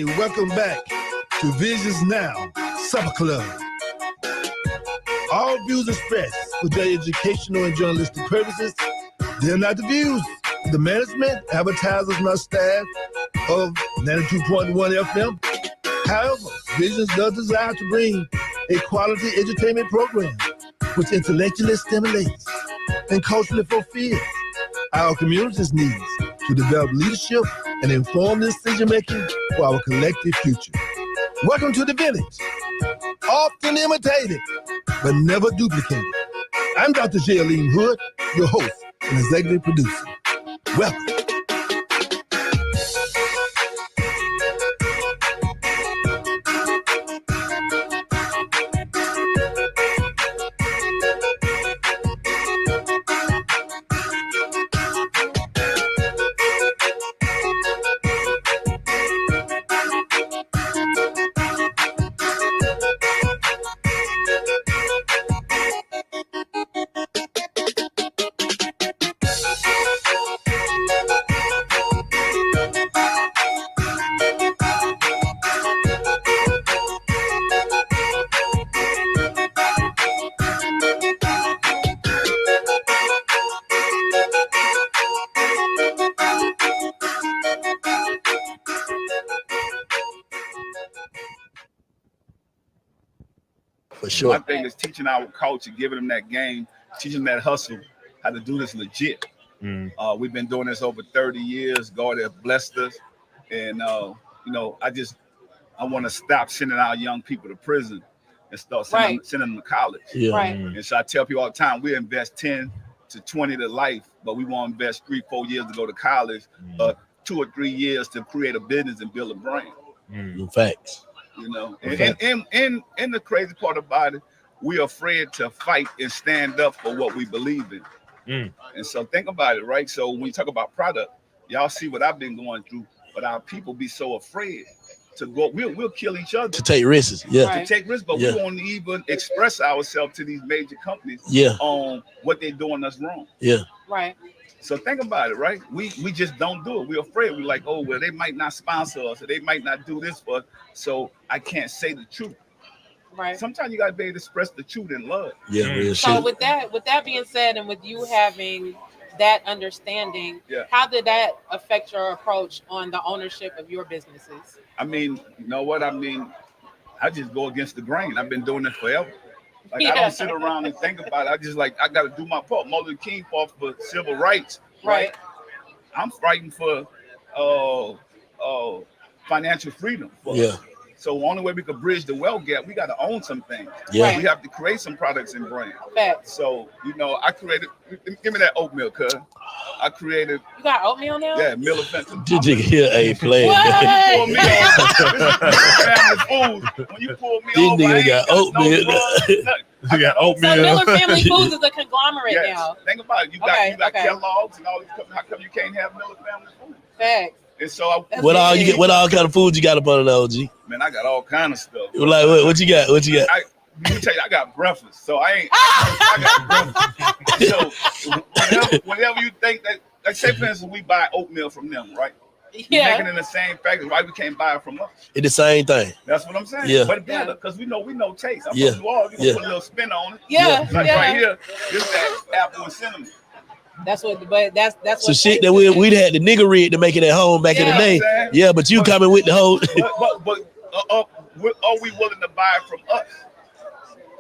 Hey, welcome back to Visons Now, Supper Club. All views expressed for their educational and journalistic purposes, they're not the views of the management, advertisers, nor staff of 92.1 FM. However, Visions does desire to bring a quality entertainment program which intellectually stimulates and culturally fulfills our community's needs to develop leadership and informed decision-making for our collective future. Welcome to the village, often imitated, but never duplicated. I'm Dr. Jaylene Hood, your host and executive producer. Welcome. For sure. My thing is teaching our culture, giving them that game, teaching them that hustle, how to do this legit. We've been doing this over 30 years. God has blessed us. And, I want to stop sending our young people to prison and start sending them to college. Yeah. Right. And so I tell people all the time, we invest 10 to 20 to life, but we want to invest 3-4 years to go to college, 2 or 3 years to create a business and build a brand. Facts. And the crazy part about it, we're afraid to fight and stand up for what we believe in. And so think about it, right? So when we talk about product, y'all see what I've been going through, but our people be so afraid to go. We'll kill each other To take risks. Yeah. Right. to take risks, but we won't even express ourselves to these major companies Yeah. on what they're doing us wrong. Yeah. Right. So think about it, right? We just don't do it. We're afraid. We're like, oh, well, they might not sponsor us, or they might not do this for us, so I can't say the truth. Right. Sometimes you gotta be able to express the truth in love. Yeah. Real So shit. with that being said, and with you having that understanding, how did that affect your approach on the ownership of your businesses? I mean, you know what? I mean, I just go against the grain. I've been doing it forever. Like I don't sit around and think about it. I just I got to do my part. Martin Luther King fought for civil rights, right? I'm fighting for financial freedom. Yeah. So the only way we could bridge the wealth gap, we got to own some things. Yeah. We have to create some products and brands. Facts. So I created. Give me that oatmeal, cuz. I created. You got oatmeal now? Yeah, Miller Fenton. Did you hear a play? Pull me over. Family food. When you pull me This over, nigga I ain't got got oatmeal. No drugs, nothing. You got So oatmeal. Miller Family Foods is a conglomerate Yes. now. Think about it. You got Kellogg's and all these companies. How come you can't have Miller Family Food? Facts. And so What all you get? What all kind of food you got up on the OG? man, I got all kind of stuff. Like what you got? What you got? Let me tell you, I got breakfast. So I got breakfast. So whenever you think that, like say for instance, we buy oatmeal from them, right? We make it in the same factory. Why we can't buy it from us? It's the same thing. That's what I'm saying. Yeah. But better, because we know taste. I'm Yeah. from New Orleans. You put a little spin on it. Yeah. Like Yeah. right here, this that apple and cinnamon. That's what that's So what shit that we'd had the nigga rig to make it at home back in the day. Yeah, but you coming with the whole But are we willing to buy it from us?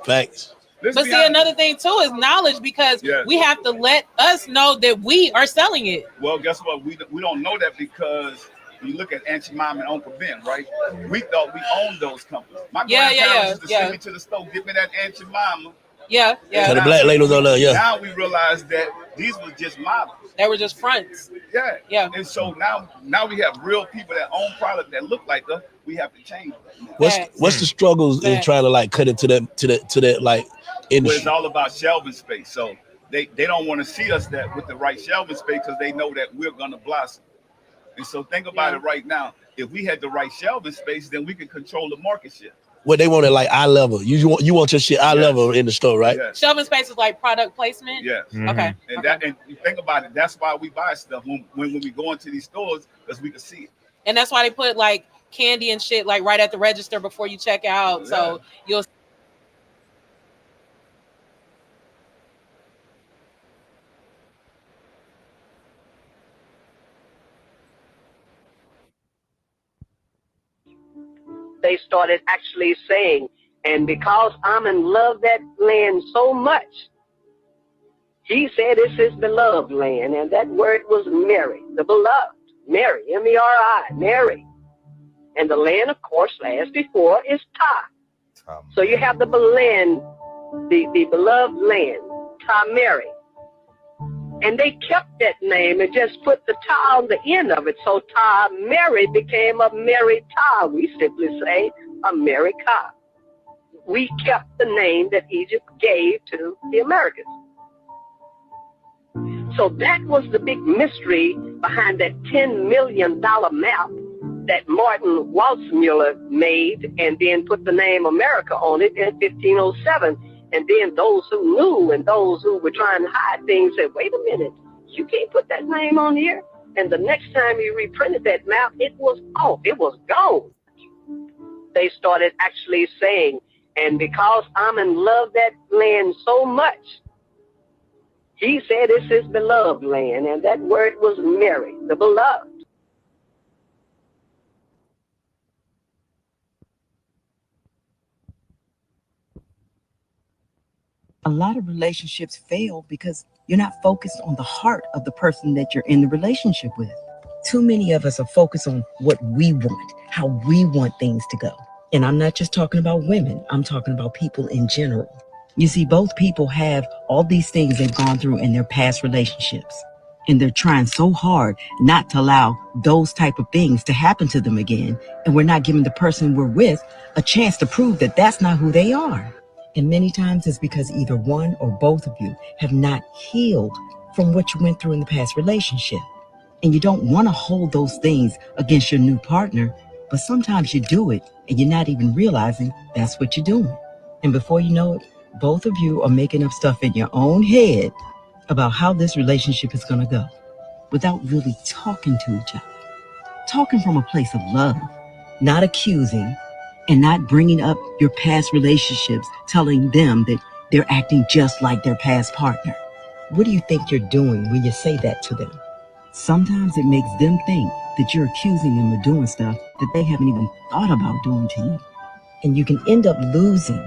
facts. Let's But be see, honest. another thing too is knowledge, because Yes. we have to let us know that we are selling it. Well, guess what? We don't know that because you look at Auntie Mom and Uncle Ben, right? We thought we owned those companies. My grandparents used to send me to the store, give me that Auntie Mama. Yeah. So the black lady was on there, yeah. Now we realize that these were just models. They were just fronts. Yeah. And so now we have real people that own product that look like us. We have to change. What's the struggles in trying to like cut into that like Well, industry? it's all about shelving space. So they don't want to see us that with the right shelving space because they know that we're gonna blossom. And so think about it right now. If we had the right shelving space, then we can control the market share. What they want it like eye level. You want your shit eye level in the store, right? Yes. Shelving space is like product placement. Yes. Okay. And you think about it, that's why we buy stuff when we go into these stores, because we can see it. And that's why they put like candy and shit like right at the register before you check out. So you'll they started actually saying, and because I'm in love that land so much, he said it's his beloved land, and that word was Mary, the beloved. Mary, M-E-R-I, Mary. And the land, of course, as before, is Ta. So you have the land, the beloved land, Ta Mary. And they kept that name and just put the Ta on the end of it. So Ta Mary became a Mary Ta. We simply say America. We kept the name that Egypt gave to the Americans. So that was the big mystery behind that $10 million map that Martin Waltzmuller made and then put the name America on it in 1507. And then those who knew and those who were trying to hide things said, wait a minute, you can't put that name on here. And the next time he reprinted that map, it was off. It was gone. They started actually saying, and because I'm in love that land so much, he said it's his beloved land, and that word was Mary, the beloved. A lot of relationships fail because you're not focused on the heart of the person that you're in the relationship with. Too many of us are focused on what we want, how we want things to go. And I'm not just talking about women, I'm talking about people in general. You see, both people have all these things they've gone through in their past relationships. And they're trying so hard not to allow those type of things to happen to them again. And we're not giving the person we're with a chance to prove that that's not who they are. And many times it's because either one or both of you have not healed from what you went through in the past relationship. And you don't want to hold those things against your new partner, but sometimes you do it and you're not even realizing that's what you're doing. And before you know it, both of you are making up stuff in your own head about how this relationship is going to go without really talking to each other. Talking from a place of love, not accusing and not bringing up your past relationships, telling them that they're acting just like their past partner. What do you think you're doing when you say that to them? Sometimes it makes them think that you're accusing them of doing stuff that they haven't even thought about doing to you. And you can end up losing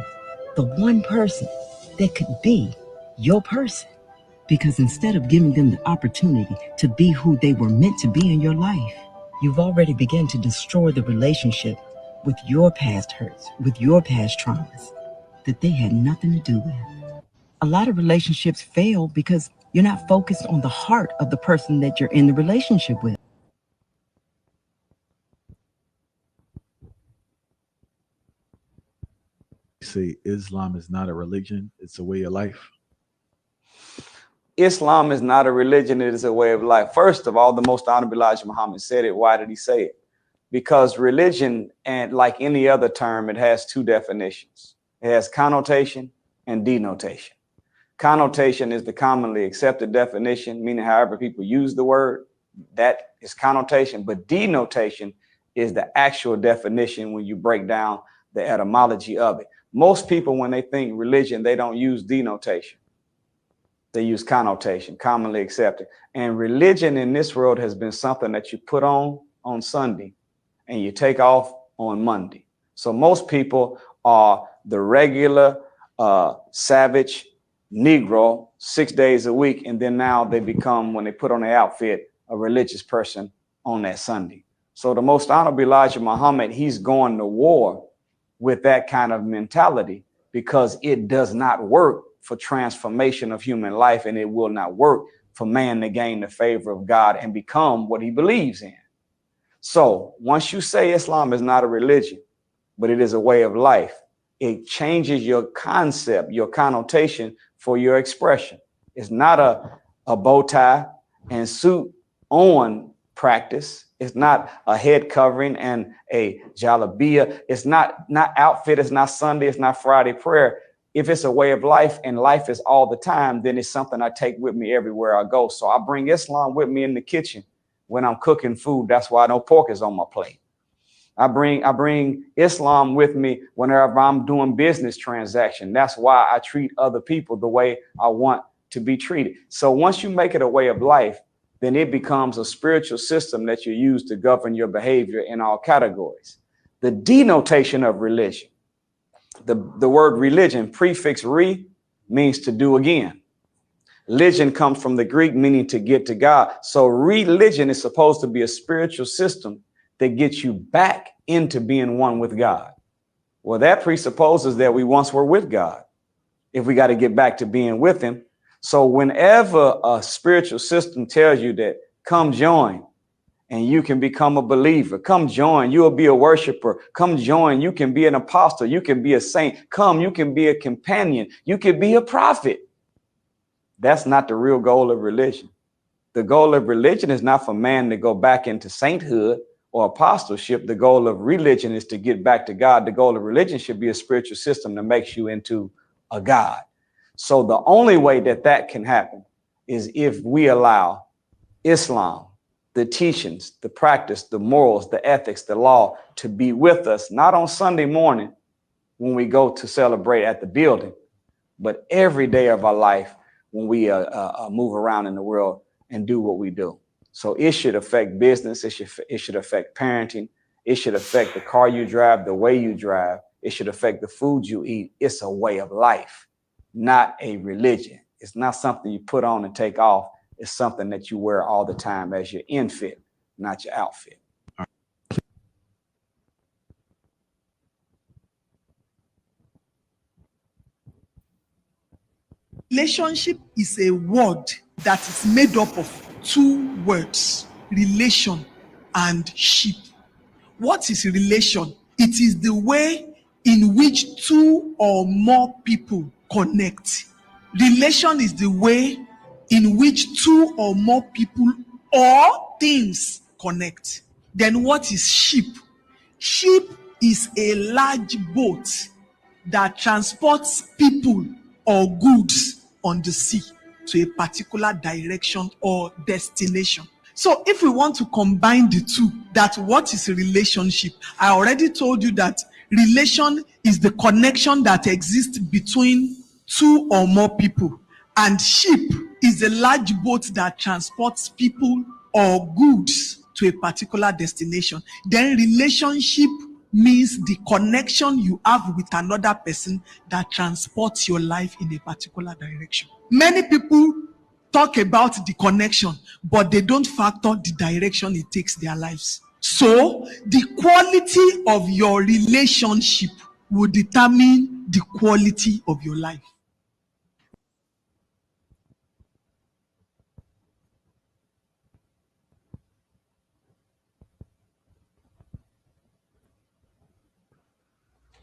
the one person that could be your person. Because instead of giving them the opportunity to be who they were meant to be in your life, you've already begun to destroy the relationship with your past hurts, with your past traumas that they had nothing to do with. A lot of relationships fail because you're not focused on the heart of the person that you're in the relationship with. Say Islam is not a religion, it's a way of life. Islam is not a religion, it is a way of life. First of all, the most honorable Elijah Muhammad said it. Why did he say it? Because religion, and like any other term, it has two definitions. It has connotation and denotation. Connotation is the commonly accepted definition, meaning however people use the word, that is connotation. But denotation is the actual definition when you break down the etymology of it. Most people, when they think religion, they don't use denotation. They use connotation, commonly accepted. And religion in this world has been something that you put on Sunday and you take off on Monday. So most people are the regular savage Negro 6 days a week. And then now they become, when they put on their outfit, a religious person on that Sunday. So the most honorable Elijah Muhammad, he's going to war with that kind of mentality because it does not work for transformation of human life, and it will not work for man to gain the favor of God and become what he believes in. So once you say Islam is not a religion, but it is a way of life, it changes your concept, your connotation for your expression. It's not a bow tie and suit on practice. It's not a head covering and a jalabia. It's not outfit. It's not Sunday. It's not Friday prayer. If it's a way of life and life is all the time, then it's something I take with me everywhere I go. So I bring Islam with me in the kitchen. when I'm cooking food. That's why no pork is on my plate. I bring Islam with me whenever I'm doing business transaction. That's why I treat other people the way I want to be treated. So once you make it a way of life, then it becomes a spiritual system that you use to govern your behavior in all categories. The denotation of religion, the word religion, prefix re, means to do again. Religion comes from the Greek meaning to get to God. So religion is supposed to be a spiritual system that gets you back into being one with God. Well, that presupposes that we once were with God, if we got to get back to being with him. So whenever a spiritual system tells you that come join and you can become a believer, come join, you will be a worshiper, come join, you can be an apostle, you can be a saint, come, you can be a companion, you can be a prophet. That's not the real goal of religion. The goal of religion is not for man to go back into sainthood or apostleship. The goal of religion is to get back to God. The goal of religion should be a spiritual system that makes you into a God. So the only way that that can happen is if we allow Islam, the teachings, the practice, the morals, the ethics, the law to be with us, not on Sunday morning when we go to celebrate at the building, but every day of our life when we move around in the world and do what we do. So it should affect business. It should affect parenting. It should affect the car you drive, the way you drive. It should affect the food you eat. It's a way of life, not a religion. It's not something you put on and take off. It's something that you wear all the time as your infit, not your outfit. Relationship is a word that is made up of two words, relation and ship. What is relation? It is the way in which two or more people connect. Relation is the way in which two or more people or things connect. Then what is ship? Ship is a large boat that transports people or goods on the sea to a particular direction or destination. So if we want to combine the two, that what is a relationship? I already told you that relation is the connection that exists between two or more people. And ship is a large boat that transports people or goods to a particular destination. Then relationship means the connection you have with another person that transports your life in a particular direction. Many people talk about the connection, but they don't factor the direction it takes their lives. So the quality of your relationship will determine the quality of your life.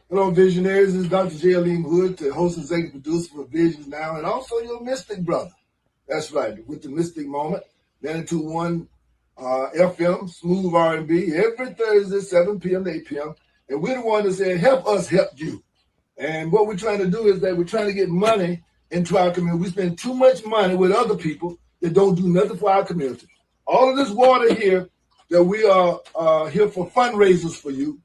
Hello, visionaries. This is Dr. J.L.E. Hood, the host and executive producer for Visions Now, and also your Mystic brother. That's right, with the Mystic Moment, 92.1 FM, smooth R&B, every Thursday, 7 p.m. to 8 p.m. And we're the one that said, help us help you. And what we're trying to do is that we're trying to get money into our community. We spend too much money with other people that don't do nothing for our community. All of this water here, that we are here for fundraisers for you,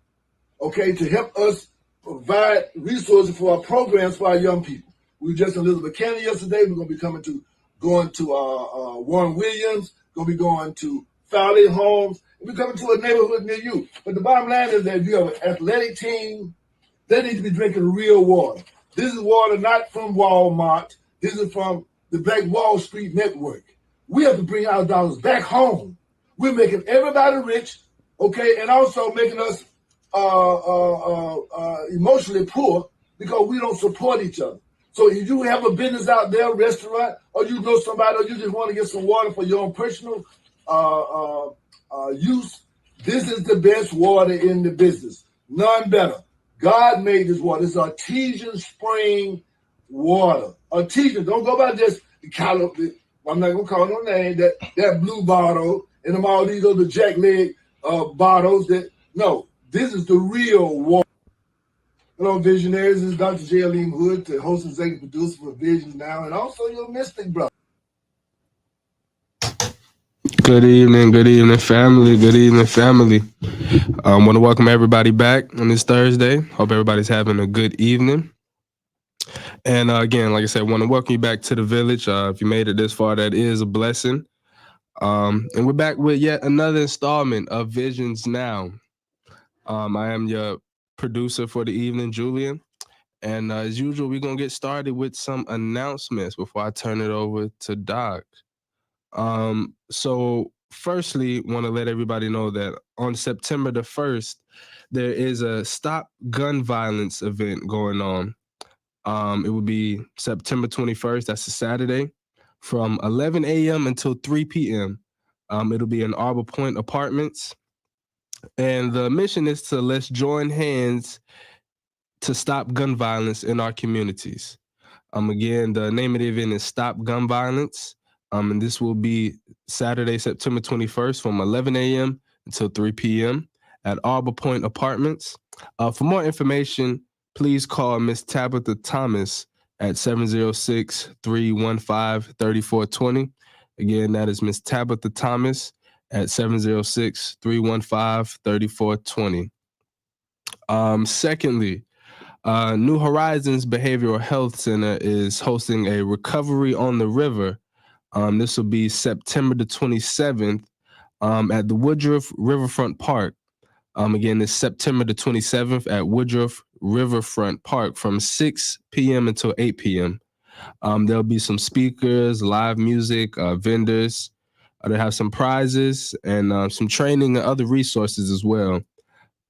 okay, to help us provide resources for our programs for our young people. We were just in Elizabeth County yesterday. We're going to be going to Warren Williams, going to be going to Fowley Homes, and we're coming to a neighborhood near you. But the bottom line is that if you have an athletic team, they need to be drinking real water. This is water not from Walmart. This is from the Black Wall Street Network. We have to bring our dollars back home. We're making everybody rich, okay, and also making us emotionally poor because we don't support each other. So if you have a business out there, restaurant, or you know somebody, or you just want to get some water for your own personal use, this is the best water in the business. None better. God made this water. It's artesian spring water. Artesian. Don't go by just the color. I'm not gonna call no name. That blue bottle and them all these other jackleg bottles. No. This is the real water. Hello, visionaries. This is Dr. J.L.E. Hood, the host and executive producer for Visions Now, and also your Mystic brother. Good evening, family. Good evening, family. I want to welcome everybody back on this Thursday. Hope everybody's having a good evening. And again, like I said, I want to welcome you back to the village. If you made it this far, that is a blessing. And we're back with yet another installment of Visions Now. I am your producer for the evening, Julian. And as usual, we're going to get started with some announcements before I turn it over to Doc. So firstly, want to let everybody know that on September the 1st, there is a Stop Gun Violence event going on. It will be September 21st, that's a Saturday, from 11 a.m. until 3 p.m. It'll be in Arbor Point Apartments. And the mission is to let's join hands to stop gun violence in our communities. Again, the name of the event is Stop Gun Violence. And this will be Saturday, September 21st from 11 a.m. until 3 p.m. at Arbor Point Apartments. For more information, please call Miss Tabitha Thomas at 706-315-3420. Again, that is Miss Tabitha Thomas at 706-315-3420. Secondly, New Horizons Behavioral Health Center is hosting a Recovery on the River. This will be September the 27th at the Woodruff Riverfront Park. Again, it's September the 27th at Woodruff Riverfront Park from 6 p.m. until 8 p.m. There'll be some speakers, live music, vendors. They'll have some prizes and some training and other resources as well.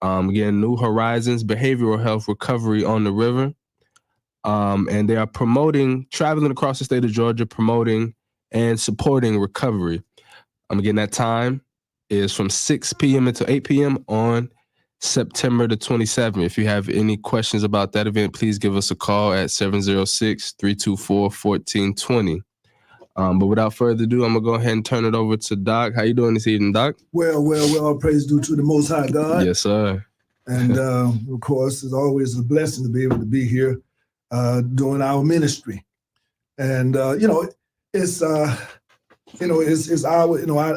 Again, New Horizons Behavioral Health Recovery on the River. And they are traveling across the state of Georgia, promoting and supporting recovery. Again, that time is from 6 p.m. until 8 p.m. on September the 27th. If you have any questions about that event, please give us a call at 706-324-1420. But without further ado, I'm going to go ahead and turn it over to Doc. How you doing this evening, Doc? Well, all praise due to the Most High God. Yes, sir. And of course, it's always a blessing to be able to be here doing our ministry. And, it's our, I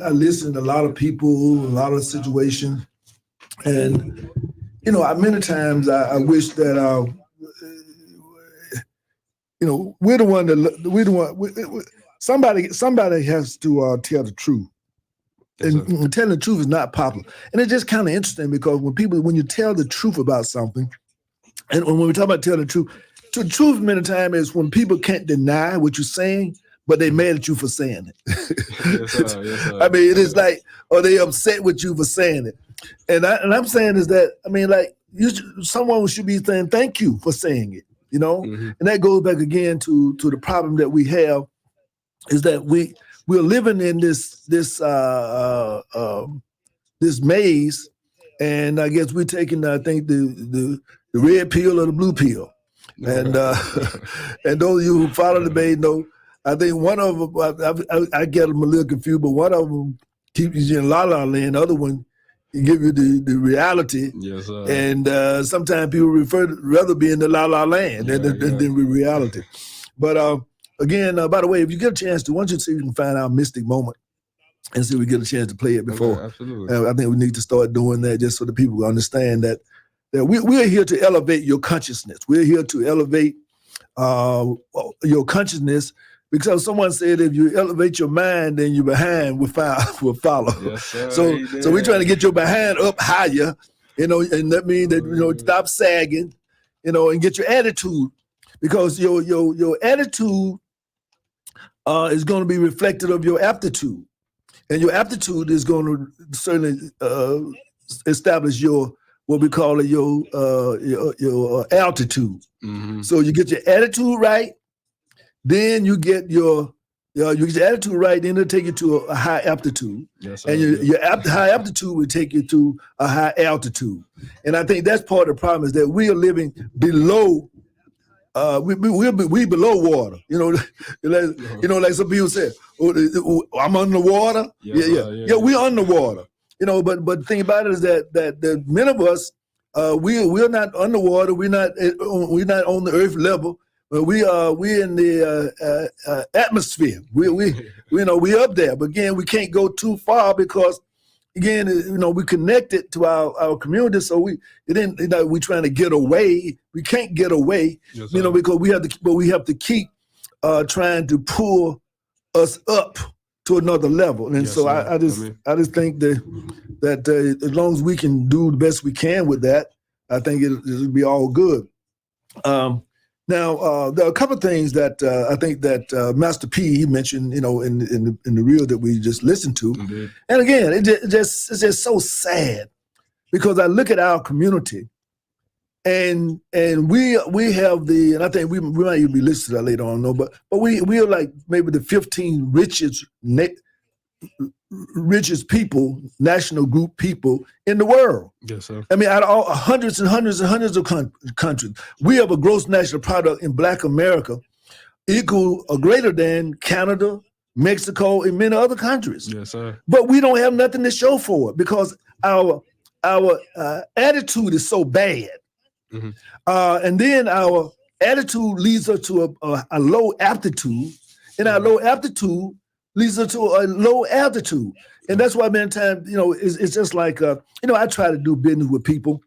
listen to a lot of people, a lot of situations. And, many times I wish that, we're the one somebody has to tell the truth. Yes, and telling the truth is not popular. And it's just kind of interesting because when you tell the truth about something, and when we talk about telling the truth many times is when people can't deny what you're saying, but they mad at you for saying it. Yes, sir. Yes, sir. I mean, it is like, or they upset with you for saying it. And I'm saying is that, someone should be saying thank you for saying it, Mm-hmm. And that goes back again to the problem that we have is that we're living in this maze, and I guess we're taking, I think, the red pill or the blue pill. And and those of you who follow the maze know, I think one of them, I get them a little confused, but one of them keeps you in la la land, the other one give you the reality. Yes, sir. And sometimes people rather be in the la la land than reality. But again, by the way, if you get a chance to, once you see if you can find our mystic moment and see if we get a chance to play it before. Okay, absolutely. I think we need to start doing that just so the people understand that we're here to elevate your consciousness. We're here to elevate your consciousness, because someone said if you elevate your mind, then your behind will follow. Yes, sir. So we're trying to get your behind up higher, and that means that stop sagging, and get your attitude, because your attitude is going to be reflected of your aptitude, and your aptitude is going to certainly establish your what we call it your altitude. Mm-hmm. So you get your attitude right, then you get your attitude right, then it'll take you to a high altitude. Yes, sir. And your high altitude will take you to a high altitude. And I think that's part of the problem, is that we are living below. We below water. Like some people say, I'm underwater. Yes, We're underwater. But the thing about it is that many of us we're not underwater. We're not on the earth level. But we in the atmosphere. We up there. But again, we can't go too far because again, we connected to our community. So we trying to get away. We can't get away. Yes, because we have to keep trying to pull us up to another level. And yes, so I just think that as long as we can do the best we can with that, I think it'll be all good. Now, there are a couple of things that I think that Master P he mentioned, in the reel that we just listened to. Mm-hmm. And again, it's just so sad because I look at our community, and we have and I think we might even be listed that later on, but we are like maybe the 15 richest people, national group people in the world. Yes, sir. I mean, out of all hundreds and hundreds and hundreds of countries, we have a gross national product in Black America equal or greater than Canada, Mexico, and many other countries. Yes, sir. But we don't have nothing to show for it because our attitude is so bad. Mm-hmm. And then our attitude leads us to a low aptitude, and our low aptitude leads us to a low altitude. And that's why many times, it's just like, I try to do business with people.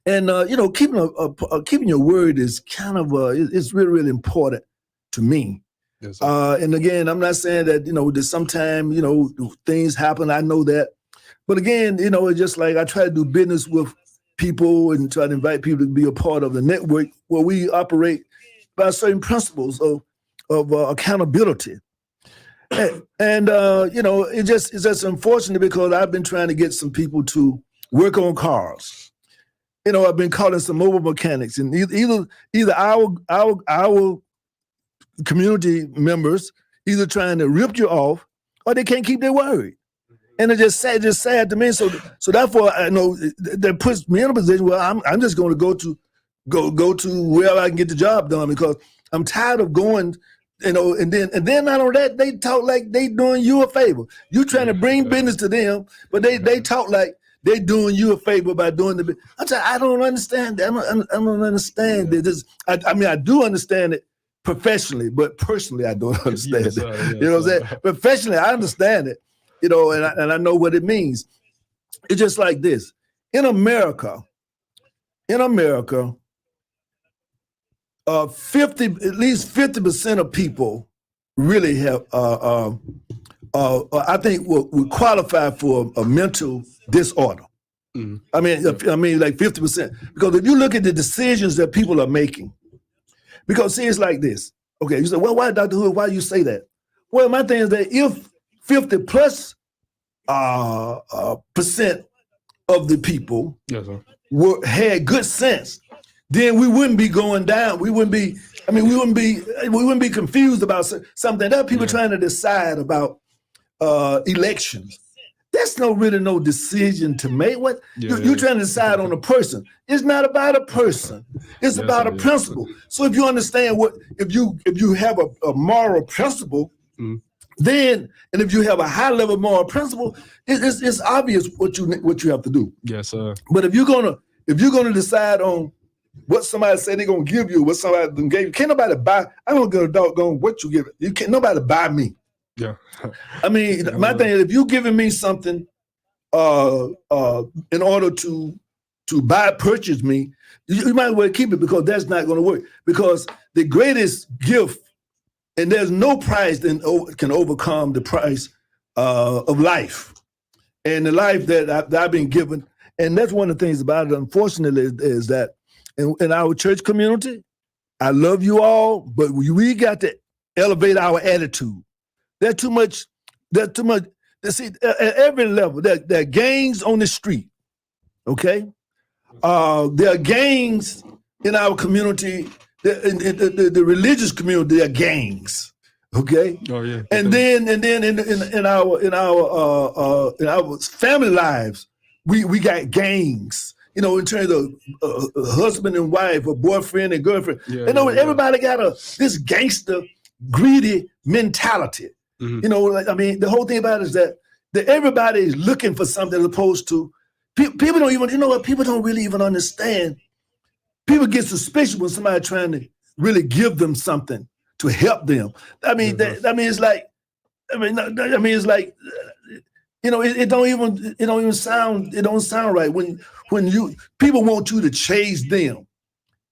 And, keeping your word is kind of, it's really, really important to me. Yes, and again, I'm not saying that, that sometimes, things happen. I know that. But again, it's just like I try to do business with people and try to invite people to be a part of the network where we operate by certain principles of accountability. And it's just unfortunate because I've been trying to get some people to work on cars. I've been calling some mobile mechanics, and either our community members either trying to rip you off or they can't keep their word. And it's just sad to me. So therefore, I know that puts me in a position where I'm just going to go to wherever I can get the job done because I'm tired of going. And then not only that, they talk like they doing you a favor. You trying to bring business to them, but they talk like they doing you a favor by doing the business. I'm saying I don't understand that. I don't understand this. I mean, I do understand it professionally, but personally, I don't understand it. Yes, what I'm saying? Professionally, I understand it. And I know what it means. It's just like this. In America, at least 50% of people really have, I think, would qualify for a mental disorder. Mm-hmm. I mean, like 50%. Because if you look at the decisions that people are making, because see, it's like this. Okay, you say, well, why, Dr. Hood, why do you say that? Well, my thing is that if 50 plus percent of the people had good sense, then we wouldn't be going down. We wouldn't be confused about something. There are people trying to decide about elections. That's really no decision to make. You're trying to decide on a person. It's not about a person. It's about a principle. So if you understand if you have a moral principle, then, and if you have a high level moral principle, it's obvious what you have to do. Yes, sir. But if you're gonna decide on what somebody said they're gonna give you, what somebody gave you, can't nobody buy. I don't give a doggone what you give. You can't nobody buy me. Yeah. I mean, my thing is, if you're giving me something in order to purchase me, you might as well keep it because that's not going to work. Because the greatest gift, and there's no price that can overcome the price of life, and the life that I've been given. And that's one of the things about it, unfortunately, is that in our church community, I love you all, but we got to elevate our attitude. There's too much. See, at every level, there are gangs on the street, okay? There are gangs in our community, in the religious community, there are gangs, okay? Oh yeah. And then in our family lives, we got gangs. In terms of husband and wife, or boyfriend and girlfriend. Yeah, everybody got this gangster, greedy mentality. Mm-hmm. The whole thing about it is that everybody is looking for something as opposed to people don't even, people don't really even understand. People get suspicious when somebody trying to really give them something to help them. I mean, it's like, it's like, it don't sound right when people want you to chase them.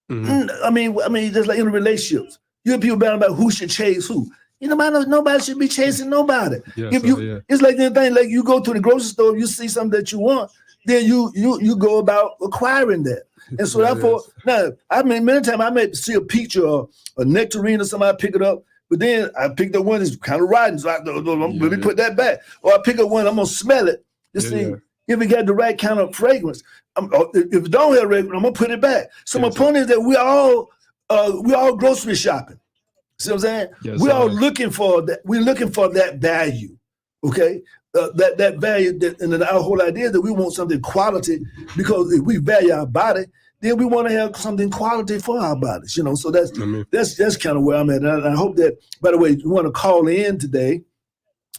I mean, just like in relationships, you have people about who should chase who. Nobody should be chasing nobody. It's like anything, like you go to the grocery store, you see something that you want, then you go about acquiring that. And so therefore, now, many times I may see a picture of a nectarine or somebody pick it up, but then I picked up one that's kind of rotten, so let me put that back. Or I pick up one, I'm gonna smell it to see if it got the right kind of fragrance. If it don't have fragrance, I'm gonna put it back. So my point is that we all grocery shopping. See what I'm saying? We're all looking for that. We're looking for that value. Okay, that value. And then our whole idea is that we want something quality, because if we value our body, then we want to have something quality for our bodies. So that's kind of where I'm at. And I hope that. By the way, you want to call in today.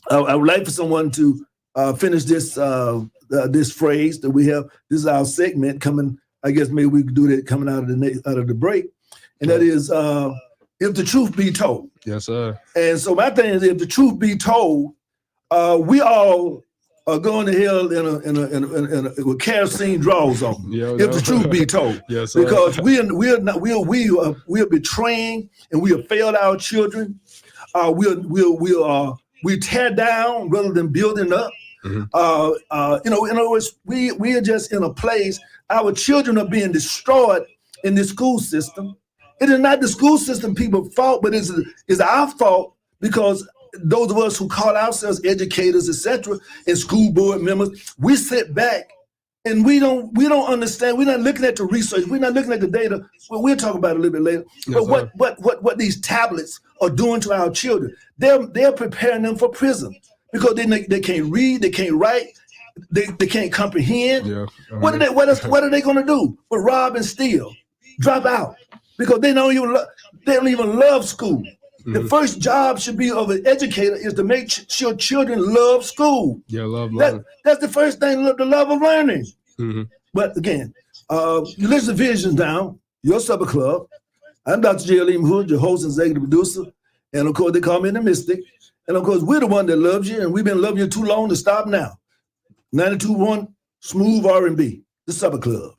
I would like for someone to finish this this phrase that we have. This is our segment coming. I guess maybe we could do that coming out of the break, and that is. If the truth be told. Yes, sir. And so my thing is, if the truth be told, we all are going to hell with kerosene draws on. If the truth be told. Yes, sir. Because we are betraying and we have failed our children. We tear down rather than building up. In other words, we are just in a place. Our children are being destroyed in the school system. It is not the school system people's fault, but it's our fault, because those of us who call ourselves educators, etc., and school board members, we sit back and we don't understand. We're not looking at the research. We're not looking at the data. Well, we'll talk about it a little bit later. Yes, but what these tablets are doing to our children, they're preparing them for prison, because they can't read, they can't write, they can't comprehend. What are they going to do? But rob and steal, drop out. Because they don't even love school. The first job should be of an educator is to make sure children love school. Love learning. That's the first thing, the love of learning. But again, you listen to Visons Now, your supper club. I'm Dr. J.L. Hood, your host and executive producer. And of course, they call me the Mystic. And of course, we're the one that loves you, and we've been loving you too long to stop now. 92.1 Smooth R&B, the supper club.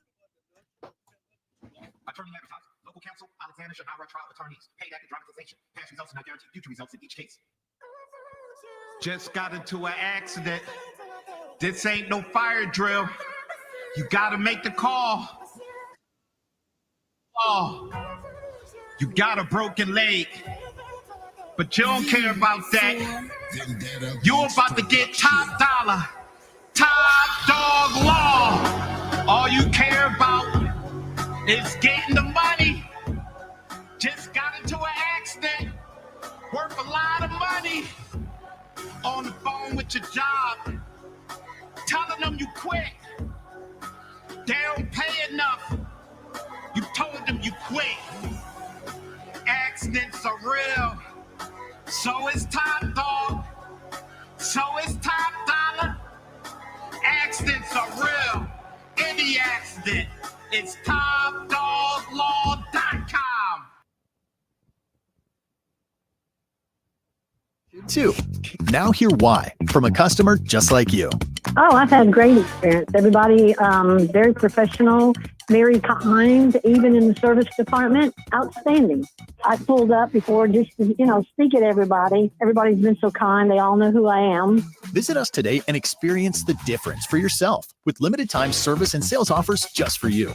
Should outright trial attorneys pay that dramatization. Past results not guarantee future results in each case. Just got into an accident. This ain't no fire drill. You gotta make the call. Oh, you got a broken leg, but you don't care about that. You're about to get top dollar, top dog law. All you care about is getting the money. Just got into an accident, worth a lot of money. On the phone with your job, telling them you quit. They don't pay enough. You told them you quit. Accidents are real. So is top dog. So is top dollar. Accidents are real. Any accident, it's topdoglaw.com. 2. Now hear why from a customer just like you. Oh, I've had a great experience. Everybody very professional, very kind, even in the service department. Outstanding. I pulled up before just to, speak at everybody. Everybody's been so kind. They all know who I am. Visit us today and experience the difference for yourself with limited time service and sales offers just for you.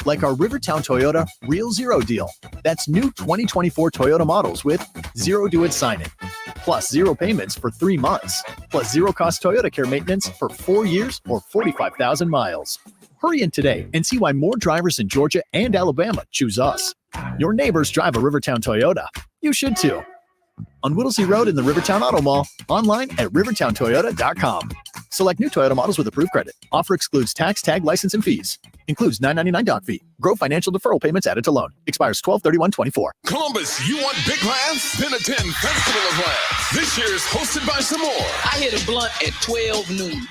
Like our Rivertown Toyota Real Zero deal. That's new 2024 Toyota models with zero do it sign-in, plus zero payments for 3 months, plus zero cost Toyota Care maintenance for 4 years or 45,000 miles. Hurry in today and see why more drivers in Georgia and Alabama choose us. Your neighbors drive a Rivertown Toyota. You should too. On Whittlesey Road in the Rivertown Auto Mall, online at rivertowntoyota.com. Select new Toyota models with approved credit. Offer excludes tax, tag, license, and fees. Includes $9.99 doc fee. Grow financial deferral payments added to loan. Expires 12/31/24. Columbus, you want big laughs? Then attend Festival of Laughs. This year is hosted by some more. I hit a blunt at 12 noon.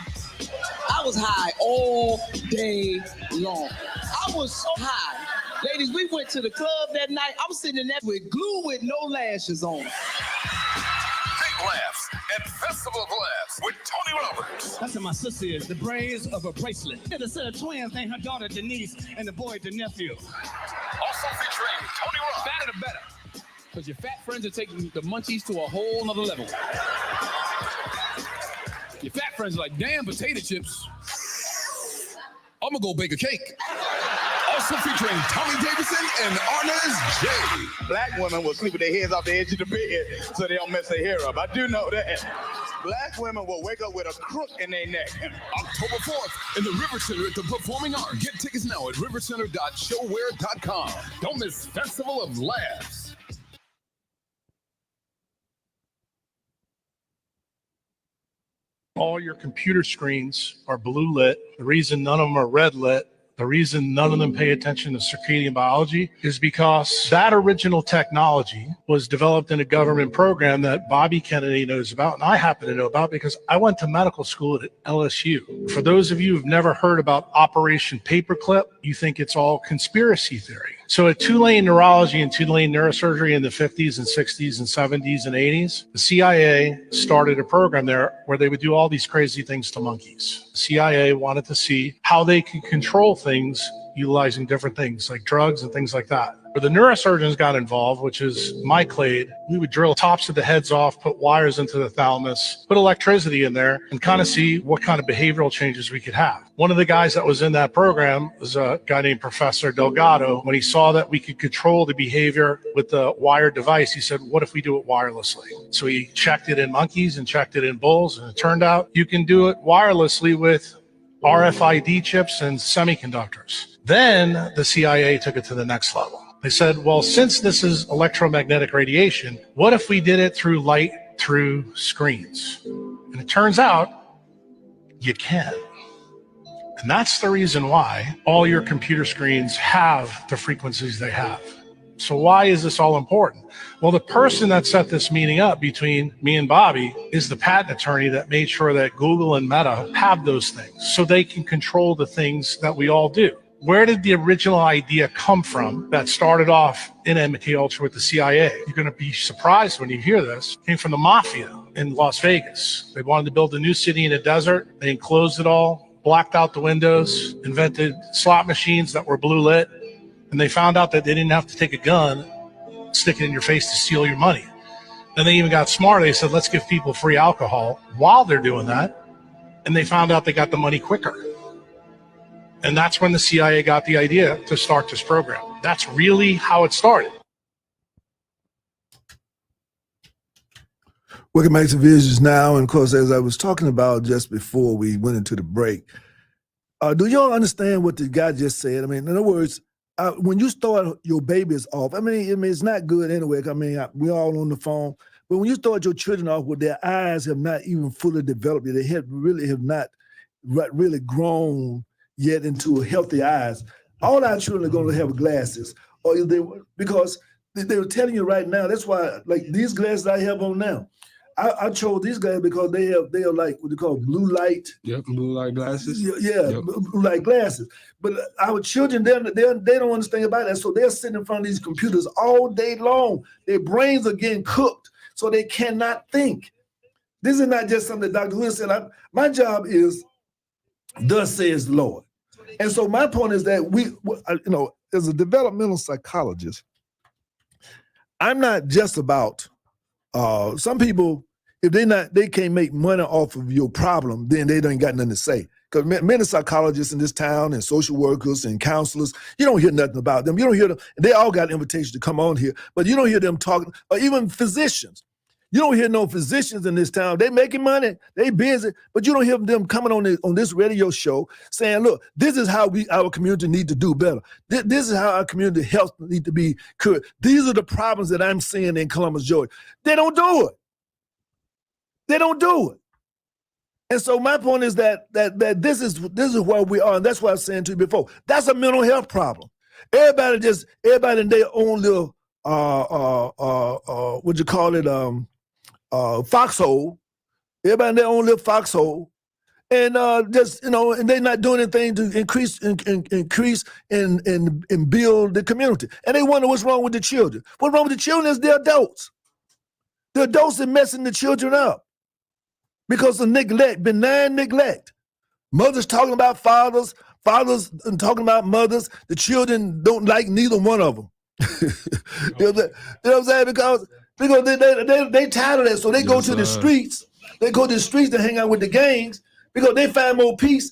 I was high all day long. I was so high Ladies, we went to the club that night. I'm sitting in there with glue with no lashes on. Big Laughs and Festival of Laughs with Tony Roberts. That's what my sister is, the brains of a bracelet. Yeah, the set of twins named her daughter Denise and the boy the nephew. Also featuring Tony Roberts. Fatter the better. Because your fat friends are taking the munchies to a whole nother level. Your fat friends are like, damn, potato chips. I'm gonna go bake a cake. Also featuring Tommy Davidson and Arnez J. Black women will sleep with their heads off the edge of the bed so they don't mess their hair up. I do know that. Black women will wake up with a crook in their neck. October 4th in the River Center at the Performing Arts. Get tickets now at rivercenter.showware.com. Don't miss Festival of Laughs. All your computer screens are blue lit. The reason none of them are red lit, the reason none of them pay attention to circadian biology is because that original technology was developed in a government program that Bobby Kennedy knows about, and I happen to know about because I went to medical school at LSU. For those of you who've never heard about Operation Paperclip, you think it's all conspiracy theory. So at Tulane Neurology and Tulane Neurosurgery in the 50s and 60s and 70s and 80s, the CIA started a program there where they would do all these crazy things to monkeys. The CIA wanted to see how they could control things utilizing different things like drugs and things like that. Where the neurosurgeons got involved, which is my clade, we would drill tops of the heads off, put wires into the thalamus, put electricity in there, and kind of see what kind of behavioral changes we could have. One of the guys that was in that program was a guy named Professor Delgado. When he saw that we could control the behavior with the wired device, he said, what if we do it wirelessly? So he checked it in monkeys and checked it in bulls, and it turned out you can do it wirelessly with RFID chips and semiconductors. Then the CIA took it to the next level. They said, well, since this is electromagnetic radiation, what if we did it through light through screens? And it turns out you can. And that's the reason why all your computer screens have the frequencies they have. So why is this all important? Well, the person that set this meeting up between me and Bobby is the patent attorney that made sure that Google and Meta have those things so they can control the things that we all do. Where did the original idea come from that started off in MK Ultra with the CIA? You're going to be surprised when you hear this. It came from the mafia in Las Vegas. They wanted to build a new city in the desert. They enclosed it all, blacked out the windows, invented slot machines that were blue lit. And they found out that they didn't have to take a gun, stick it in your face to steal your money. Then they even got smarter. They said, let's give people free alcohol while they're doing that. And they found out they got the money quicker. And that's when the CIA got the idea to start this program. That's really how it started. Welcome back to Visons Now. And of course, as I was talking about just before we went into the break, do y'all understand what the guy just said? I mean, in other words, when you start your babies off, I mean, it's not good anyway. I mean, we all on the phone. But when you start your children off with their eyes have not even fully developed, they have not really grown yet into healthy eyes, all our children are going to have glasses, because they were telling you right now. That's why, like these glasses I have on now, I chose these glasses because they are like what they call blue light. Yep, blue light glasses. Yeah, yep. Blue light glasses. But our children, they don't understand about that, so they're sitting in front of these computers all day long. Their brains are getting cooked, so they cannot think. This is not just something that Dr. Lewis said. My job is, thus says the Lord. And so my point is that we, as a developmental psychologist, I'm not just about, some people, if they can't make money off of your problem, then they don't got nothing to say. Because many psychologists in this town and social workers and counselors, you don't hear nothing about them. You don't hear them. They all got invitations to come on here, but you don't hear them talking, or even physicians. You don't hear no physicians in this town. They making money, they busy, but you don't hear them coming on this radio show saying, look, this is how our community need to do better. This is how our community health need to be cured. These are the problems that I'm seeing in Columbus, Georgia. They don't do it. They don't do it. And so my point is that this is where we are, and that's what I was saying to you before. That's a mental health problem. Everybody in their own little what you call it, foxhole. Everybody in their own little foxhole, And just and they're not doing anything to increase and build the community. And they wonder what's wrong with the children. What's wrong with the children is the adults. The adults are messing the children up because of neglect, benign neglect. Mothers talking about fathers, fathers talking about mothers. The children don't like neither one of them. You know what I'm saying? Because they tired of that, so they go to the streets. They go to the streets to hang out with the gangs because they find more peace,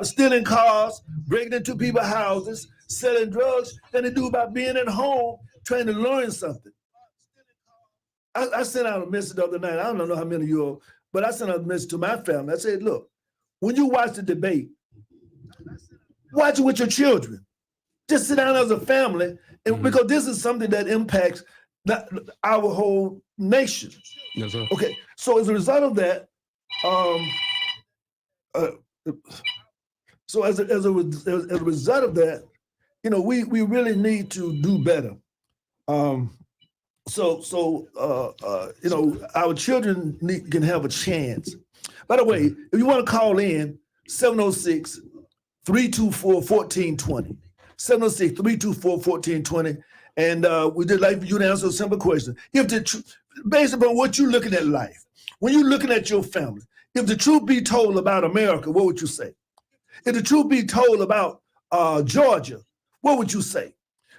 stealing cars, breaking into people's houses, selling drugs than they do about being at home trying to learn something. I sent out a message the other night. I don't know how many of you are, but I sent out a message to my family. I said, look, when you watch the debate, watch it with your children. Just sit down as a family, and because this is something that impacts our whole nation. Yes, sir. Okay, so as a result of that, so as a result of that, we really need to do better. Our children can have a chance. By the way, if you want to call in, 706-324-1420. 706-324-1420. And we did like for you to answer a simple question. Based upon what you're looking at life, when you're looking at your family, if the truth be told about America, what would you say? If the truth be told about Georgia, what would you say?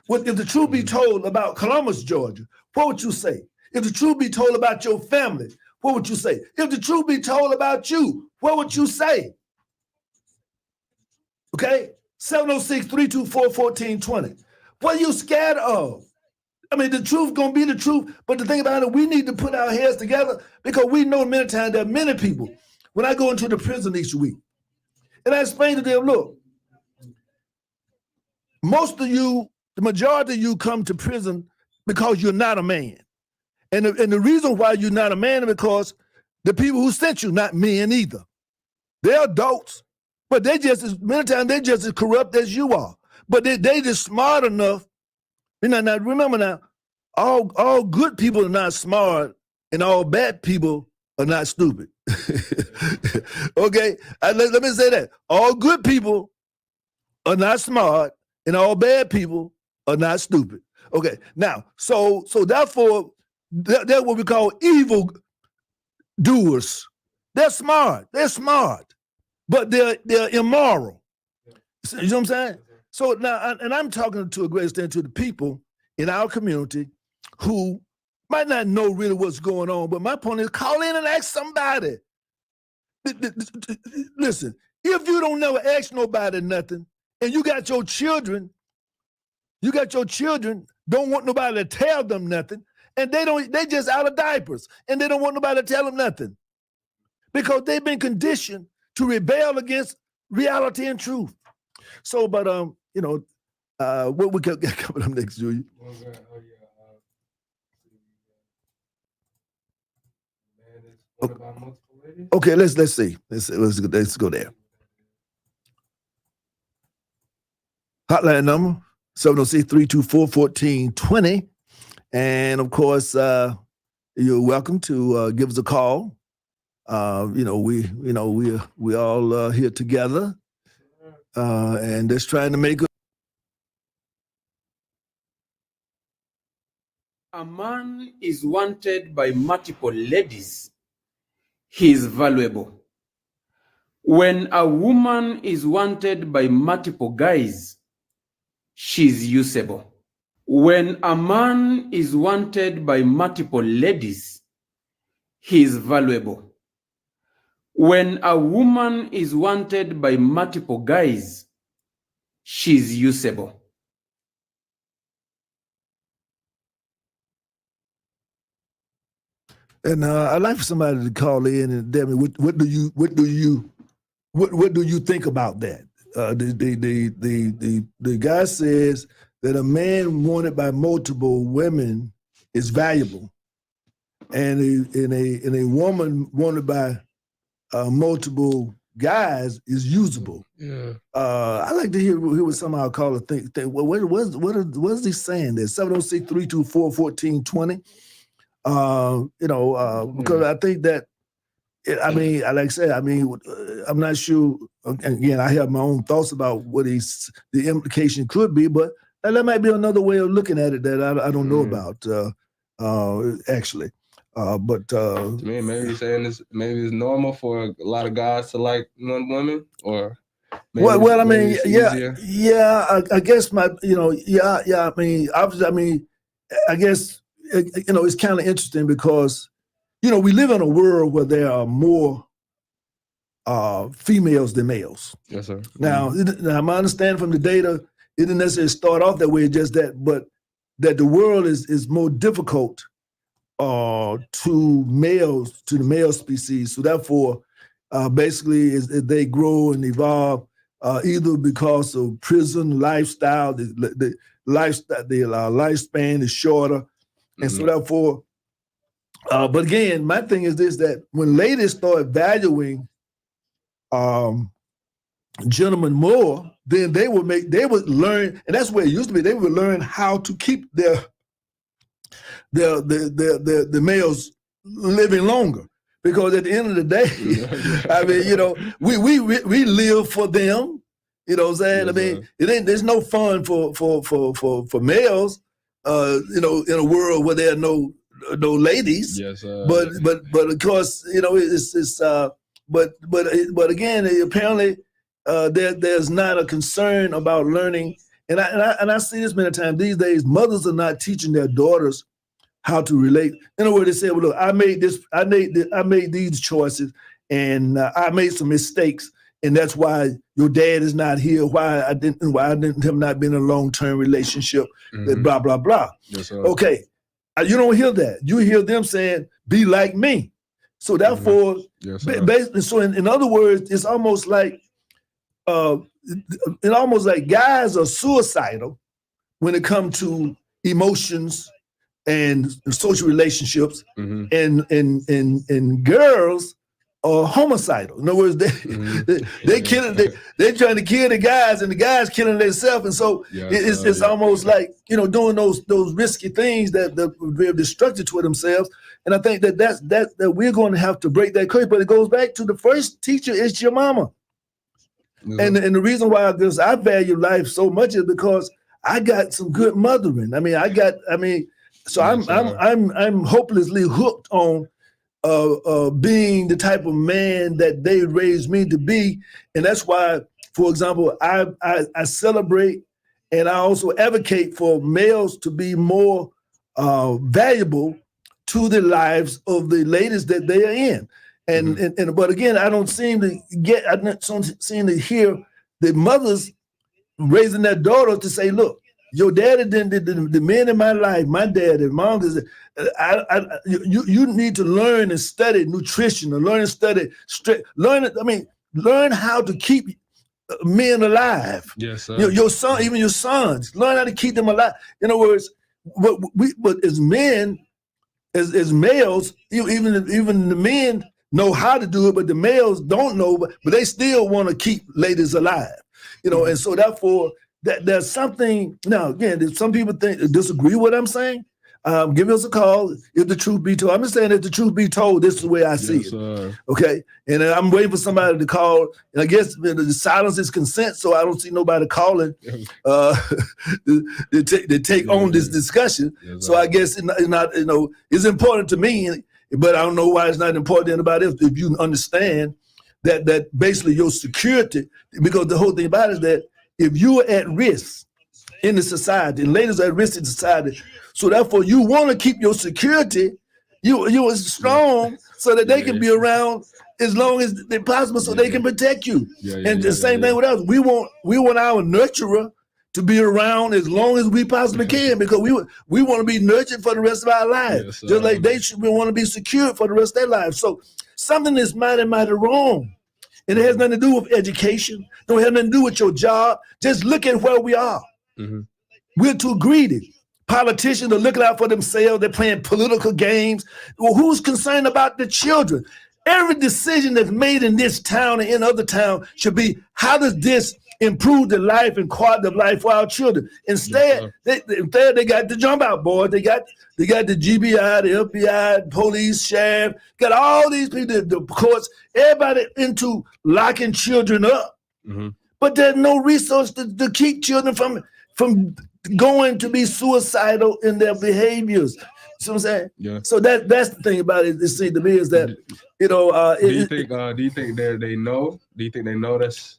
If the truth be told about Columbus, Georgia, what would you say? If the truth be told about your family, what would you say? If the truth be told about you, what would you say? Okay? 706-324-1420. What are you scared of? I mean, the truth gonna be the truth, but the thing about it, we need to put our heads together because we know many times there are many people. When I go into the prison each week, and I explain to them, look, most of you, the majority of you come to prison because you're not a man. And the reason why you're not a man is because the people who sent you, not men either. They're adults, but many times they're just as corrupt as you are. But they just smart enough. Now remember now, all good people are not smart and all bad people are not stupid. Okay? Let me say that. All good people are not smart and all bad people are not stupid. Okay, now, so therefore, they're what we call evil doers. They're smart, but they're immoral. You know what I'm saying? So now, and I'm talking to a great extent to the people in our community who might not know really what's going on, but my point is call in and ask somebody. Listen, if you don't never ask nobody nothing, and you got your children, don't want nobody to tell them nothing, and they just out of diapers, and they don't want nobody to tell them nothing because they've been conditioned to rebel against reality and truth. So, but what we got coming up next, Julia? Okay, let's see. Let's go there. Hotline number 706-324-1420. And of course, you're welcome to give us a call. We all here together, and just trying to make A man is wanted by multiple ladies. He is valuable. When a woman is wanted by multiple guys, she's usable. When a man is wanted by multiple ladies, he is valuable. When a woman is wanted by multiple guys, she's usable. And I'd like for somebody to call in and tell me what do you think about that? The guy says that a man wanted by multiple women is valuable, and a woman wanted by multiple guys is usable. Yeah. I like to hear what some of our callers think. What is he saying there? 706-324-1420. Because I think that I mean, like I said, I mean, I'm not sure. Again, I have my own thoughts about what the implication could be, but that might be another way of looking at it that I don't know about, actually. But to me, maybe saying this, maybe it's normal for a lot of guys to like one woman, or well, I mean, easier. I guess I mean, obviously, I guess it's kind of interesting because we live in a world where there are more females than males. Yes, sir. Now, my understanding from the data, it didn't necessarily start off that way, just that, but that the world is more difficult to the male species. So therefore, basically, they grow and evolve either because of prison lifestyle, the lifespan is shorter, and so therefore. But again, my thing is this: that when ladies start valuing gentlemen more, then they would learn, and that's where it used to be. They would learn how to keep the males living longer, because at the end of the day, I mean, we live for them. You know what I'm saying? I mean, there's no fun for males. In a world where there are no ladies. Yes, but of course, but again, apparently there's not a concern about learning, and I see this many times these days. Mothers are not teaching their daughters how to relate. In other words, they say, "Well, look, I made these choices, and I made some mistakes, and that's why your dad is not here. Why I didn't have not been in a long-term relationship. Blah blah blah." Yes, sir. Okay, you don't hear that. You hear them saying, "Be like me." So therefore, so in other words, it's almost like guys are suicidal when it comes to emotions and social relationships, and girls are homicidal. In other words, they're trying to kill the guys, and the guys killing themselves, and so it's almost like doing those risky things that they're destructive to themselves. And I think that we're going to have to break that curse. But it goes back to the first teacher is your mama, and the reason why I value life so much is because I got some good mothering. So I'm hopelessly hooked on being the type of man that they raised me to be. And that's why, for example, I celebrate and I also advocate for males to be more valuable to the lives of the ladies that they are in. And but again, I don't seem to hear the mothers raising their daughter to say, look, your daddy did the men in my life, my dad and mom, you need to learn and study nutrition, and learn and study learn how to keep men alive. Yes, sir. Your son, even your sons, learn how to keep them alive. In other words, but as men, as males, even the men know how to do it, but the males don't know, but they still want to keep ladies alive. And so therefore, there's something. Now, again, some people disagree with what I'm saying. Give us a call if the truth be told. I'm just saying, if the truth be told, this is the way I see it. Okay, and I'm waiting for somebody to call. And I guess the silence is consent, so I don't see nobody calling to take on this discussion. So I guess it's not. It's important to me, but I don't know why it's not important to anybody else. If you understand that basically your security, because the whole thing about it is that if you're at risk in the society, and ladies are at risk in society, so therefore you want to keep your security, you are strong, so that they can be around as long as they possible, so they can protect you. And the same thing with us. We want our nurturer to be around as long as we possibly can, because we want to be nurtured for the rest of our lives, just like they should want to be secured for the rest of their lives. So something is mighty wrong. And it has nothing to do with education. Don't have nothing to do with your job. Just look at where we are. We're too greedy. Politicians are looking out for themselves. They're playing political games. Well, who's concerned about the children? Every decision that's made in this town and in other towns should be, how does this improve the life and quality of life for our children? Instead, they got the jump out board. They got the GBI, the FBI, police, sheriff, got all these people, the courts, everybody into locking children up. But there's no resource to keep children from going to be suicidal in their behaviors. See what I'm saying? Yeah. So that's the thing about it. It seems to me is that, you know, do you think they know? Do you think they know that's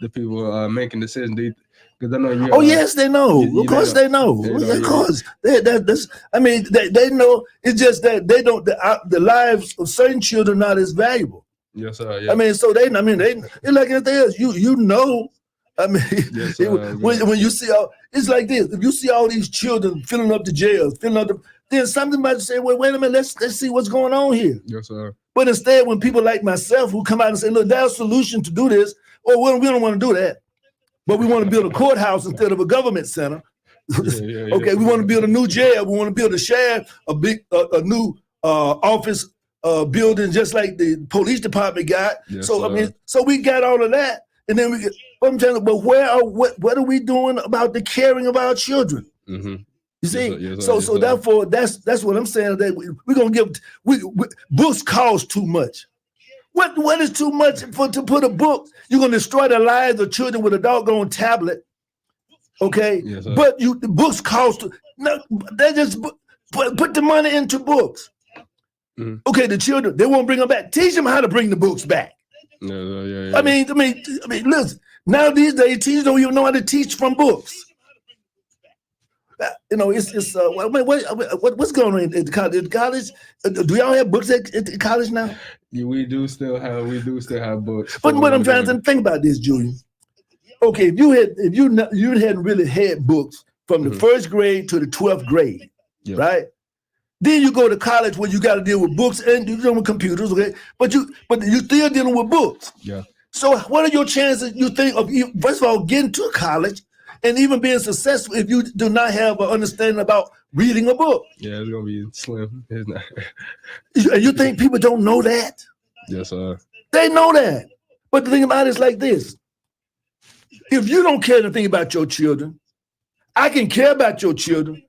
the people making decisions? Because I know you. Oh yes, they know. Of course they know. Of course, I mean, they know. It's just that they don't. The lives of certain children are not as valuable. Yes, sir. Yeah. I mean, so they it's like anything else. You know. I mean, yes, sir, when you see it's like this. If you see all these children filling up the jails, then something might say, well, wait a minute, let's see what's going on here. Yes, sir. But instead, when people like myself who come out and say, look, there's a solution to do this, or we don't want to do that, but we want to build a courthouse instead of a government center. Okay, we want to build a new jail. We want to build a sheriff, a new office building, just like the police department got. Yes, so sir. I mean, so we got all of that, and then we get. I'm telling you, but what are we doing about the caring of our children? You see, yes, sir. so therefore, that's what I'm saying. That we're gonna give. Books cost too much. What is too much to put a book? You're gonna destroy the lives of children with a doggone tablet. Okay, yes, sir. but the books cost. No, they just put the money into books. Okay, the children, they won't bring them back. Teach them how to bring the books back. Yeah. I mean, listen. Now these days, teachers don't even know how to teach from books. You know, what's going on at the college? Do y'all have books at the college now? Yeah, we do still have books. But what I'm trying to think about this, Julian. Okay, if you hadn't really had books from the first grade to the 12th grade, right? Then you go to college where you got to deal with books and you're dealing with computers, okay? But you're still dealing with books. Yeah. So what are your chances, you think, of first of all getting to college and even being successful if you do not have an understanding about reading a book? Yeah, it's gonna be slim, isn't it? And you think people don't know that? Yes, sir. They know that. But the thing about it is like this. If you don't care anything about your children, I can care about your children,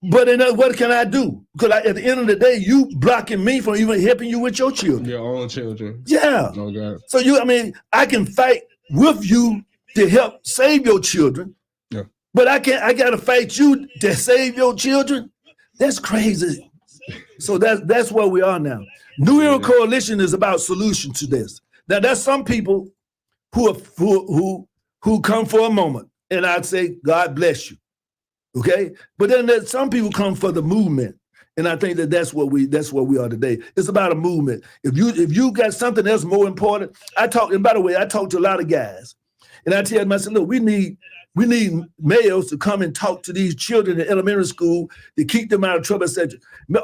but what can I do? Because at the end of the day, you blocking me from even helping you with your children. Your own children. Yeah. Oh, God. So I can fight with you to help save your children. Yeah. But I got to fight you to save your children. That's crazy. So that's where we are now. New Era Coalition is about solutions to this. Now there's some people who come for a moment, and I'd say God bless you. Okay, but then there's some people come for the movement, and I think that's what we are today. It's about a movement. If you got something that's more important, and by the way, I talk to a lot of guys, and I tell them, I said, look, we need males to come and talk to these children in elementary school to keep them out of trouble, etc.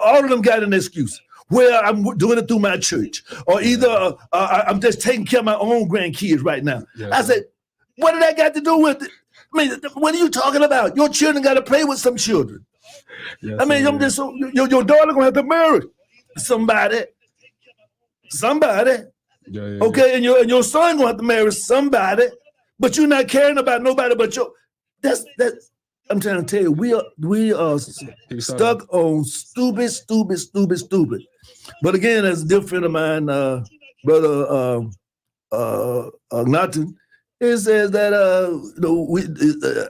All of them got an excuse. Well, I'm doing it through my church, or either I'm just taking care of my own grandkids right now. Yeah. I said, what did that got to do with it? I mean, what are you talking about? Your children got to play with some children. Yes, I mean, your daughter gonna have to marry somebody. Yeah, okay, and your son gonna have to marry somebody, but you're not caring about nobody but your. That's. I'm trying to tell you, we are stuck on stupid. But again, as a dear friend of mine, brother Naughton, it says that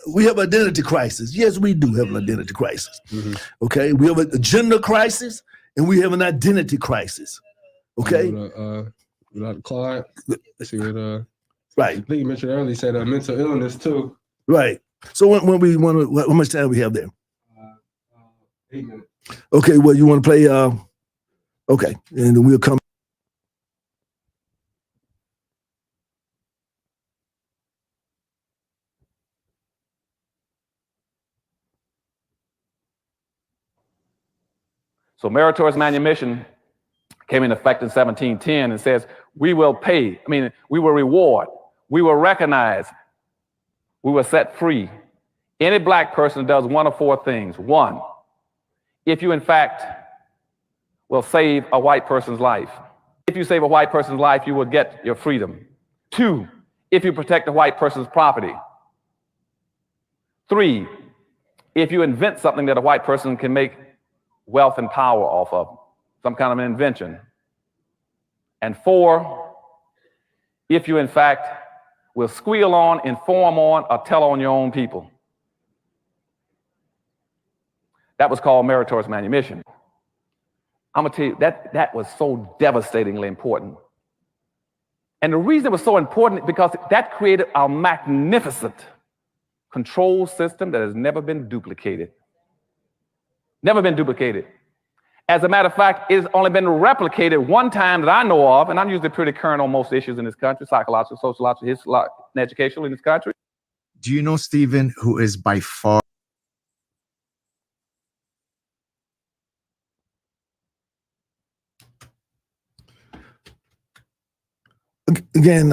we have identity crisis. Yes, we do have an identity crisis. Okay, we have a gender crisis and we have an identity crisis. Okay, without Clyde, see what right. I think you mentioned earlier, said mental illness too. Right. So when we want to, how much time we have there? 8 minutes. Okay. Well, you want to play? Okay, and then we'll come. So meritorious manumission came into effect in 1710 and says, we will pay, we will reward, we will recognize, we will set free any black person who does one of four things. One, if you in fact will save a white person's life. if you save a white person's life, you will get your freedom. 2, if you protect a white person's property. 3, if you invent something that a white person can make wealth and power off of, some kind of an invention. And 4, if you in fact will squeal on, inform on, or tell on your own people. That was called meritorious manumission. I'm gonna tell you, that was so devastatingly important. And the reason it was so important is because that created a magnificent control system that has never been duplicated. Never been duplicated. As a matter of fact, it's only been replicated one time that I know of, and I'm usually pretty current on most issues in this country, psychological, sociological, historical, and educational in this country. Do you know Stephen, who is by far Again,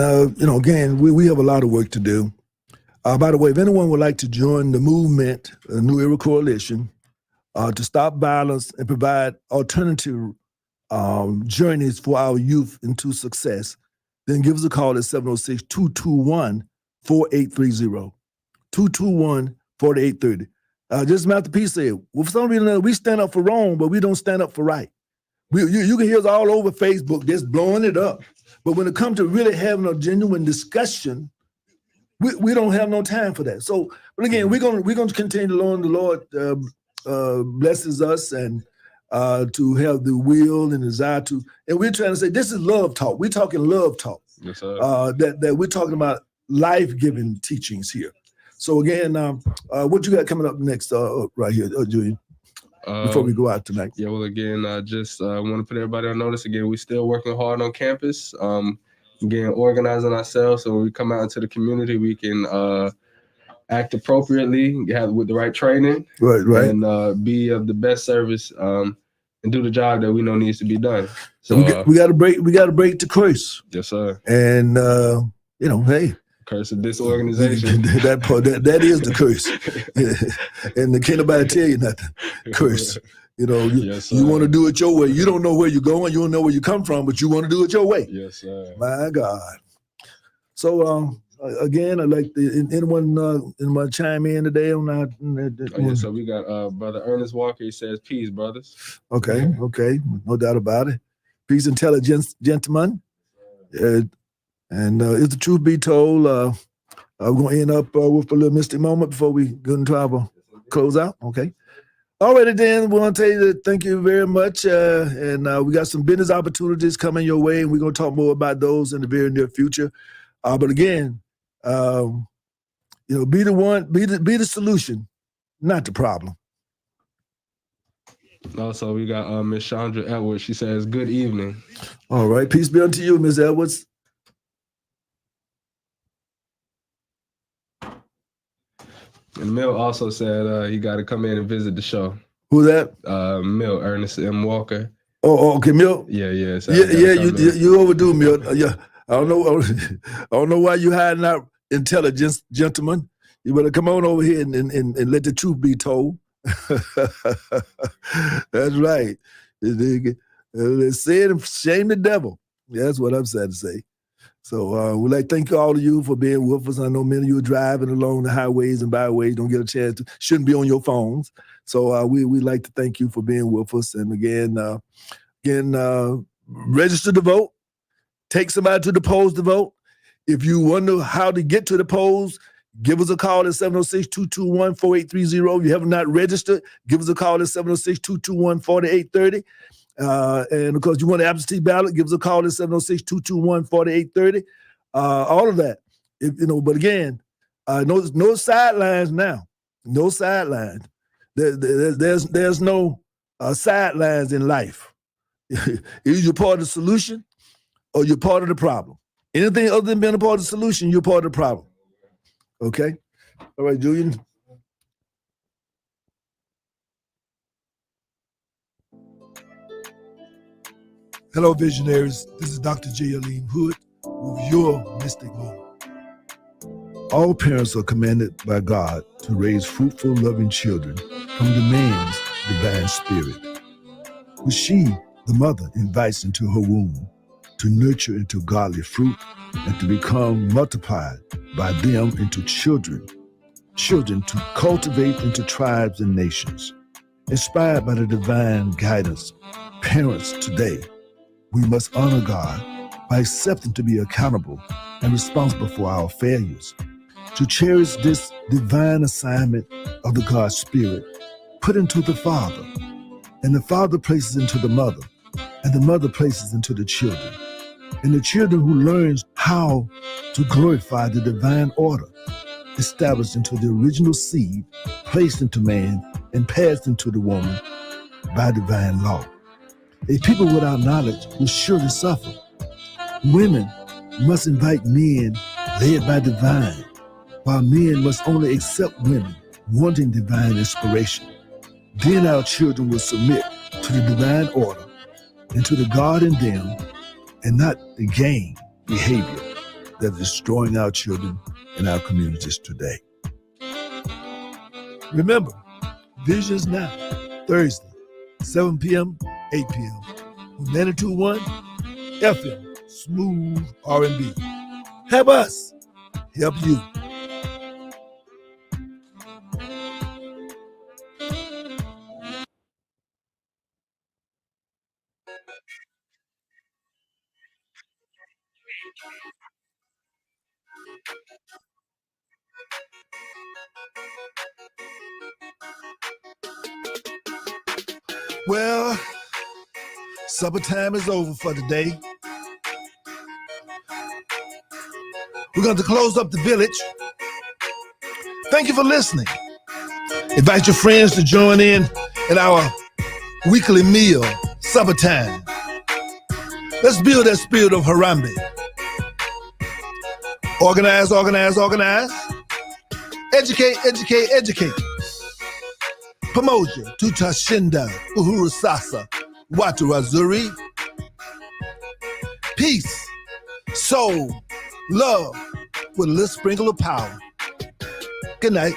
we have a lot of work to do. By the way, if anyone would like to join the movement, the New Era Coalition, to stop violence and provide alternative journeys for our youth into success, then give us a call at 706-221-4830. 221-4830. Just as Master P said, well, for some reason, we stand up for wrong, but we don't stand up for right. You can hear us all over Facebook just blowing it up. But when it comes to really having a genuine discussion, we don't have no time for that. So, but again, we're going to continue to learn. The Lord blesses us and to have the will and desire to. And we're trying to say this is love talk. We're talking love talk. Yes, sir. That we're talking about life-giving teachings here. So again, what you got coming up next right here, Julian? Before we go out tonight. Yeah, well, again, I just want to put everybody on notice. Again, we're still working hard on campus, again, organizing ourselves so when we come out into the community, we can act appropriately, have with the right training, right, and be of the best service and do the job that we know needs to be done. So we got to break the curse. Yes, sir. And hey. Curse of disorganization. that is the curse. And can't nobody tell you nothing. Curse. You want to do it your way. You don't know where you're going. You don't know where you come from, but you want to do it your way. Yes, sir. My God. So again, I'd like anyone chime in today on that. So we got Brother Ernest Walker. He says, peace, brothers. Okay. No doubt about it. Peace, intelligence, gentlemen. And if the truth be told, we're going to end up with a little mystic moment before we go into our close out. Okay. All right, then. We want to tell you that thank you very much. And we got some business opportunities coming your way, and we're going to talk more about those in the very near future. But again, be the one, be the solution, not the problem. Also, we got Miss Chandra Edwards. She says, good evening. All right. Peace be unto you, Ms. Edwards. And Mill also said he got to come in and visit the show. Who that? Mill, Ernest M. Walker. Oh, okay, Mill. Yeah. So you overdo, Mill. Yeah, I don't know why you hiding out intelligence, gentlemen. You better come on over here and let the truth be told. That's right. Let's say it and shame the devil. That's what I'm sad to say. So we'd like to thank all of you for being with us. I know many of you are driving along the highways and byways, don't get a chance to, shouldn't be on your phones. So we'd like to thank you for being with us. And again, register to vote. Take somebody to the polls to vote. If you wonder how to get to the polls, give us a call at 706-221-4830. If you have not registered, give us a call at 706-221-4830. And of course, you want an absentee ballot, give us a call at 706-221-4830. All of that, but again, no sidelines now. No sidelines. There's no sidelines in life. Either you're part of the solution or you're part of the problem. Anything other than being a part of the solution, you're part of the problem. Okay? All right, Julian. Hello, visionaries. This is Dr. J. Aleem Hood with your Mystic Moment. All parents are commanded by God to raise fruitful, loving children from the man's divine spirit, who she, the mother, invites into her womb to nurture into godly fruit and to become multiplied by them into children to cultivate into tribes and nations. Inspired by the divine guidance, parents today, we must honor God by accepting to be accountable and responsible for our failures. To cherish this divine assignment of the God Spirit, put into the Father, and the Father places into the mother, and the mother places into the children, and the children who learns how to glorify the divine order established into the original seed, placed into man, and passed into the woman by divine law. A people without knowledge will surely suffer. Women must invite men led by divine, while men must only accept women wanting divine inspiration. Then our children will submit to the divine order and to the God in them, and not the game behavior that is destroying our children and our communities today. Remember, Visions Now, Thursday, 7 p.m., 8 p.m. on 92.1 FM, smooth R&B. Help us help you. Well, supper time is over for today. We're going to close up the village. Thank you for listening. Invite your friends to join in our weekly meal, supper time. Let's build that spirit of Harambe. Organize, organize, organize. Educate, educate, educate. Pamoja, Tutashinda, Uhuru Sasa, Watu Wazuri. Peace, soul, love, with a little sprinkle of power. Good night.